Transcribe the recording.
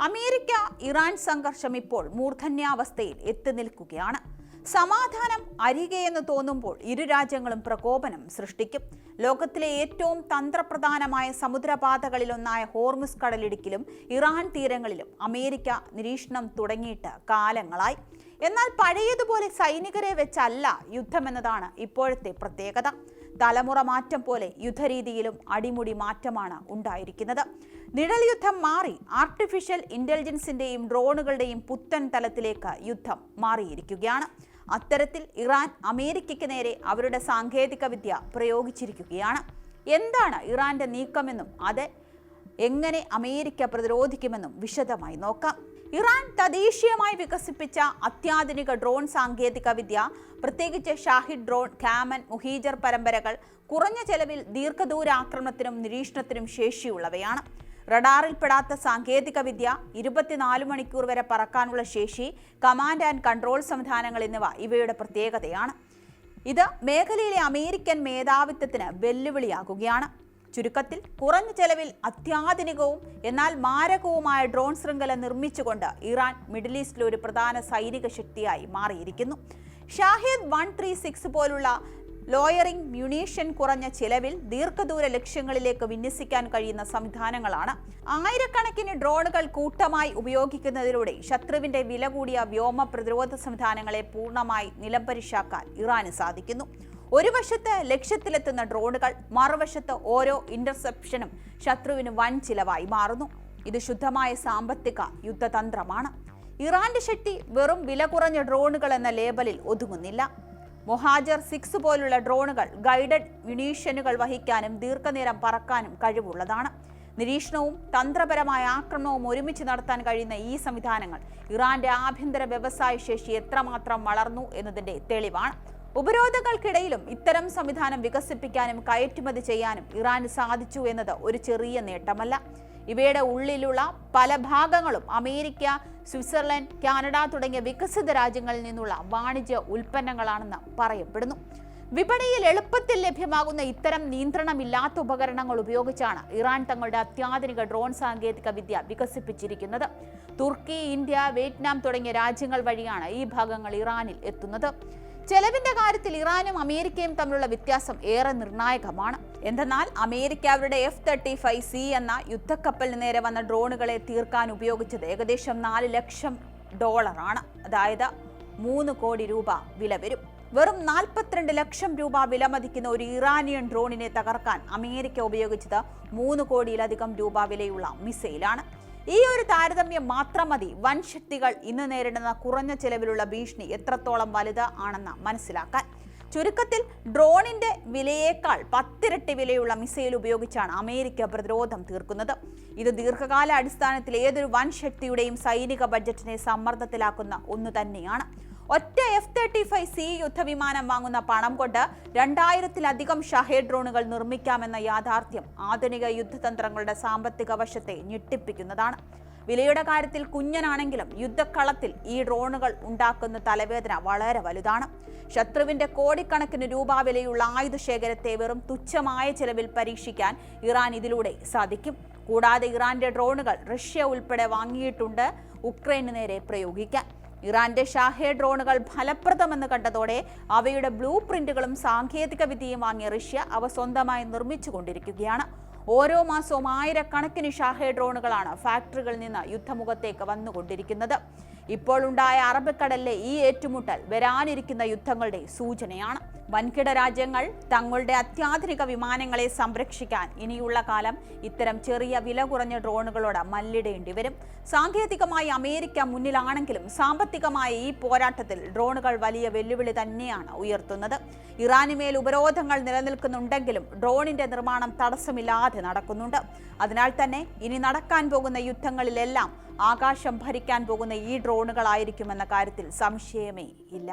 America Iran സംഘർഷം ഇപ്പോൾ മൂർധന്യാവസ്ഥയിൽ എത്തി നിൽക്കുകയാണ്. സമാധാനം അരികെയെന്ന് തോന്നുമ്പോൾ ഇരു രാജ്യങ്ങളും പ്രകോപനം സൃഷ്ടിക്കും. ലോകത്തിലെ ഏറ്റവും തന്ത്രപ്രധാനമായ സമുദ്രപാതകളിലൊന്നായ ഹോർമുസ് കടലിടുക്കിലും ഇറാൻ തീരങ്ങളിലും അമേരിക്ക നിരീക്ഷണം തുടങ്ങിയിട്ട് കാലങ്ങളായി. എന്നാൽ പഴയതുപോലെ സൈനികരെ വെച്ചല്ല യുദ്ധമെന്നതാണ് ഇപ്പോഴത്തെ പ്രത്യേകത. തലമുറ മാറ്റം പോലെ യുദ്ധരീതിയിലും അടിമുടി മാറ്റമാണ് ഉണ്ടായിരിക്കുന്നത്. നിഴൽ യുദ്ധം മാറി ആർട്ടിഫിഷ്യൽ ഇന്റലിജൻസിന്റെയും ഡ്രോണുകളുടെയും പുത്തൻ തലത്തിലേക്ക് യുദ്ധം മാറിയിരിക്കുകയാണ്. അത്തരത്തിൽ ഇറാൻ അമേരിക്കയ്ക്ക് നേരെ അവരുടെ സാങ്കേതിക വിദ്യ പ്രയോഗിച്ചിരിക്കുകയാണ്. എന്താണ് ഇറാന്റെ നീക്കമെന്നും അത് എങ്ങനെ അമേരിക്ക പ്രതിരോധിക്കുമെന്നും വിശദമായി നോക്കാം. ഇറാൻ തദ്ദേശീയമായി വികസിപ്പിച്ച അത്യാധുനിക ഡ്രോൺ സാങ്കേതിക വിദ്യ, പ്രത്യേകിച്ച് ഷാഹിദ് ഡ്രോൺ, കാമൻ, മുഹീജർ പരമ്പരകൾ കുറഞ്ഞ ചെലവിൽ ദീർഘദൂര ആക്രമണത്തിനും നിരീക്ഷണത്തിനും ശേഷിയുള്ളവയാണ്. റഡാറിൽപ്പെടാത്ത സാങ്കേതിക വിദ്യ, 24 മണിക്കൂർ വരെ പറക്കാനുള്ള ശേഷി, കമാൻഡ് ആൻഡ് കൺട്രോൾ സംവിധാനങ്ങൾ എന്നിവ ഇവയുടെ പ്രത്യേകതയാണ്. ഇത് മേഖലയിലെ അമേരിക്കൻ മേധാവിത്വത്തിന് വെല്ലുവിളിയാകുകയാണ്. ചുരുക്കത്തിൽ കുറഞ്ഞ ചെലവിൽ അത്യാധുനികവും എന്നാൽ മാരകവുമായ ഡ്രോൺ ശൃംഖല നിർമ്മിച്ചുകൊണ്ട് ഇറാൻ മിഡിൽ ഈസ്റ്റിലെ ഒരു പ്രധാന സൈനിക ശക്തിയായി മാറിയിരിക്കുന്നു. ഷാഹിദ് 136 പോലുള്ള ലോയറിംഗ് മ്യൂണീഷൻ കുറഞ്ഞ ചിലവിൽ ദീർഘദൂര ലക്ഷ്യങ്ങളിലേക്ക് വിന്യസിക്കാൻ കഴിയുന്ന സംവിധാനങ്ങളാണ്. ആയിരക്കണക്കിന് ഡ്രോണുകൾ കൂട്ടമായി ഉപയോഗിക്കുന്നതിലൂടെ ശത്രുവിന്റെ വില കൂടിയ വ്യോമ പ്രതിരോധ സംവിധാനങ്ങളെ പൂർണ്ണമായി നിലംപരിശാക്കാൻ ഇറാന് സാധിക്കുന്നു. ഒരു വശത്ത് ലക്ഷ്യത്തിലെത്തുന്ന ഡ്രോണുകൾ, മറുവശത്ത് ഓരോ ഇന്റർസെപ്ഷനും ശത്രുവിന് വൻ ചിലവായി മാറുന്നു. ഇത് ശുദ്ധമായ സാമ്പത്തിക യുദ്ധതന്ത്രമാണ്. ഇറാന്റെ ശക്തി വെറും വില കുറഞ്ഞ ഡ്രോണുകൾ എന്ന ലേബലിൽ ഒതുങ്ങുന്നില്ല. മൊഹാജർ 6 പോലുള്ള ഡ്രോണുകൾ ഗൈഡഡ് മ്യൂണീഷനുകൾ വഹിക്കാനും ദീർഘനേരം പറക്കാനും കഴിവുള്ളതാണ്. നിരീക്ഷണവും തന്ത്രപരമായ ആക്രമണവും ഒരുമിച്ച് നടത്താൻ കഴിയുന്ന ഈ സംവിധാനങ്ങൾ ഇറാന്റെ ആഭ്യന്തര വ്യവസായ ശേഷി എത്രമാത്രം വളർന്നു എന്നതിന്റെ തെളിവാണ്. ഉപരോധങ്ങൾക്കിടയിലും ഇത്തരം സംവിധാനം വികസിപ്പിക്കാനും കയറ്റുമതി ചെയ്യാനും ഇറാന് സാധിച്ചു എന്നത് ഒരു ചെറിയ നേട്ടമല്ല. ഇവയുടെ ഉള്ളിലുള്ള പല ഭാഗങ്ങളും അമേരിക്ക, സ്വിറ്റ്സർലൻഡ്, കാനഡ തുടങ്ങിയ വികസിത രാജ്യങ്ങളിൽ നിന്നുള്ള വാണിജ്യ ഉൽപ്പന്നങ്ങളാണെന്ന് പറയപ്പെടുന്നു. വിപണിയിൽ എളുപ്പത്തിൽ ലഭ്യമാകുന്ന ഇത്തരം നിയന്ത്രണമില്ലാത്ത ഉപകരണങ്ങൾ ഉപയോഗിച്ചാണ് ഇറാൻ തങ്ങളുടെ അത്യാധുനിക ഡ്രോൺ സാങ്കേതിക വിദ്യ വികസിപ്പിച്ചിരിക്കുന്നത്. തുർക്കി, ഇന്ത്യ, വിയറ്റ്നാം തുടങ്ങിയ രാജ്യങ്ങൾ വഴിയാണ് ഈ ഭാഗങ്ങൾ ഇറാനിൽ എത്തുന്നത്. ചെലവിന്റെ കാര്യത്തിൽ ഇറാനും അമേരിക്കയും തമ്മിലുള്ള വ്യത്യാസം ഏറെ നിർണായകമാണ്. എന്തെന്നാൽ അമേരിക്ക അവരുടെ F-35C എന്ന യുദ്ധക്കപ്പലിന് നേരെ വന്ന ഡ്രോണുകളെ തീർക്കാൻ ഉപയോഗിച്ചത് ഏകദേശം $4 ലക്ഷം, അതായത് 3 കോടി രൂപ വില വരും. വെറും 42 ലക്ഷം രൂപ വിലമതിക്കുന്ന ഒരു ഇറാനിയൻ ഡ്രോണിനെ തകർക്കാൻ അമേരിക്ക ഉപയോഗിച്ചത് 3 കോടിയിലധികം രൂപ വിലയുള്ള മിസൈലാണ്. ഈ ഒരു താരതമ്യം മാത്രം മതി വൻ ശക്തികൾ ഇന്ന് നേരിടുന്ന കുറഞ്ഞ ചെലവിലുള്ള ഭീഷണി എത്രത്തോളം വലുത് ആണെന്ന് മനസ്സിലാക്കാൻ. ചുരുക്കത്തിൽ ഡ്രോണിന്റെ വിലയേക്കാൾ 10 ഇരട്ടി വിലയുള്ള മിസൈൽ ഉപയോഗിച്ചാണ് അമേരിക്ക പ്രതിരോധം തീർക്കുന്നത്. ഇത് ദീർഘകാല അടിസ്ഥാനത്തിൽ ഏതൊരു വൻ ശക്തിയുടെയും സൈനിക ബഡ്ജറ്റിനെ സമ്മർദ്ദത്തിലാക്കുന്ന ഒന്ന് തന്നെയാണ്. ഒറ്റ F-35C യുദ്ധവിമാനം വാങ്ങുന്ന പണം കൊണ്ട് 2000-ലധികം ഷാഹിദ് ഡ്രോണുകൾ നിർമ്മിക്കാമെന്ന യാഥാർത്ഥ്യം ആധുനിക യുദ്ധതന്ത്രങ്ങളുടെ സാമ്പത്തിക വശത്തെ ഞെട്ടിപ്പിക്കുന്നതാണ്. വിലയുടെ കാര്യത്തിൽ കുഞ്ഞനാണെങ്കിലും യുദ്ധക്കളത്തിൽ ഈ ഡ്രോണുകൾ ഉണ്ടാക്കുന്ന തലവേദന വളരെ വലുതാണ്. ശത്രുവിന്റെ കോടിക്കണക്കിന് രൂപ വിലയുള്ള ആയുധ ശേഖരത്തെ വെറും തുച്ഛമായ ചെലവിൽ പരീക്ഷിക്കാൻ ഇറാൻ ഇതിലൂടെ സാധിക്കും. കൂടാതെ ഇറാന്റെ ഡ്രോണുകൾ റഷ്യ ഉൾപ്പെടെ വാങ്ങിയിട്ടുണ്ട് ഉക്രൈന് നേരെ പ്രയോഗിക്കാൻ. ഇറാന്റെ ഷാഹിദ് ഡ്രോണുകൾ ഫലപ്രദമെന്ന് കണ്ടതോടെ അവയുടെ ബ്ലൂ പ്രിന്റുകളും സാങ്കേതിക വിദ്യയും വാങ്ങിയ റഷ്യ അവ സ്വന്തമായി നിർമ്മിച്ചുകൊണ്ടിരിക്കുകയാണ്. ഓരോ മാസവും ആയിരക്കണക്കിന് ഷാഹിദ് ഡ്രോണുകളാണ് ഫാക്ടറികളിൽ നിന്ന് യുദ്ധമുഖത്തേക്ക് വന്നുകൊണ്ടിരിക്കുന്നത്. ഇപ്പോൾ ഉണ്ടായ അറബിക്കടലിലെ ഈ ഏറ്റുമുട്ടൽ വരാനിരിക്കുന്ന യുദ്ധങ്ങളുടെ സൂചനയാണ്. വൻകിട രാജ്യങ്ങൾ തങ്ങളുടെ അത്യാധുനിക വിമാനങ്ങളെ സംരക്ഷിക്കാൻ ഇനിയുള്ള കാലം ഇത്തരം ചെറിയ വില കുറഞ്ഞ ഡ്രോണുകളോട് മല്ലിടേണ്ടി വരും. സാങ്കേതികമായി അമേരിക്ക മുന്നിലാണെങ്കിലും സാമ്പത്തികമായ ഈ പോരാട്ടത്തിൽ ഡ്രോണുകൾ വലിയ വെല്ലുവിളി തന്നെയാണ് ഉയർത്തുന്നത്. ഇറാനുമേൽ ഉപരോധങ്ങൾ നിലനിൽക്കുന്നുണ്ടെങ്കിലും ഡ്രോണിന്റെ നിർമ്മാണം തടസ്സമില്ലാതെ നടക്കുന്നുണ്ട്. അതിനാൽ തന്നെ ഇനി നടക്കാൻ പോകുന്ന യുദ്ധങ്ങളിലെല്ലാം ആകാശം ഭരിക്കാൻ പോകുന്ന ഈ ഡ്രോണുകളായിരിക്കുമെന്ന കാര്യത്തിൽ സംശയമേ ഇല്ല.